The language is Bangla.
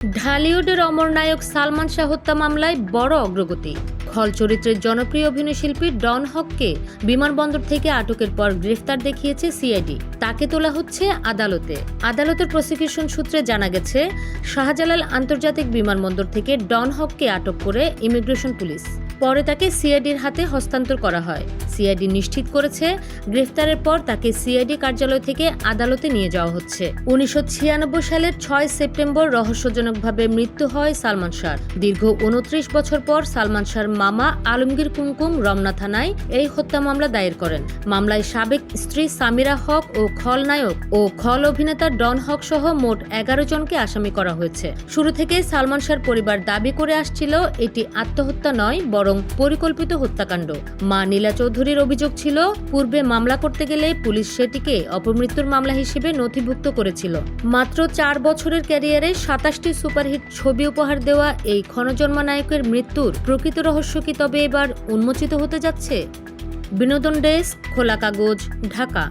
ঢালিউডের অমর নায়ক সালমান শাহ হত্যা মামলায় বড় অগ্রগতি। খল চরিত্রের জনপ্রিয় অভিনয়শিল্পী ডন হককে বিমানবন্দর থেকে আটকের পর গ্রেফতার দেখিয়েছে সিআইডি। তাকে তোলা হচ্ছে আদালতে। আদালতের প্রসিকিউশন সূত্রে জানা গেছে, শাহজালাল আন্তর্জাতিক বিমানবন্দর থেকে ডন হককে আটক করে ইমিগ্রেশন পুলিশ। পরে তাকে সিআইডির হাতে হস্তান্তর করা হয়। সিআইডি নিশ্চিত করেছে, গ্রেফতারের পর তাকে সিআইডি কার্যালয় থেকে আদালতে নিয়ে যাওয়া হচ্ছে। 1996 সালের 6 সেপ্টেম্বর রহস্যজনকভাবে মৃত্যু হয় সালমান শাহর। দীর্ঘ 29 বছর পর সালমান শাহর মামা আলমগীর কুমকুম রমনা থানায় এই হত্যা মামলা দায়ের করেন। মামলায় সাবেক স্ত্রী সামিরা হক ও খলনায়ক ও খল অভিনেতা ডন হক সহ মোট 11 জনকে আসামি করা হয়েছে। শুরু থেকে সালমান শাহর পরিবার দাবি করে আসছিল, এটি আত্মহত্যা নয়, বরং পরিকল্পিত হত্যাকাণ্ড। মা নীলা চৌধুরীর অভিযোগ ছিল, পূর্বে মামলা করতে গেলে পুলিশ সেটিকে অপমৃত্যুর মামলা হিসেবে নথিভুক্ত করেছিল। মাত্র 4 বছরের ক্যারিয়ারে 27টি সুপারহিট ছবি উপহার দেওয়া এই ক্ষণজন্মা নায়কের মৃত্যুর প্রকৃত রহস্য কি তবে এবার উন্মোচিত হতে যাচ্ছে? বিনোদন ডেস্ক, খোলা কাগজ, ঢাকা।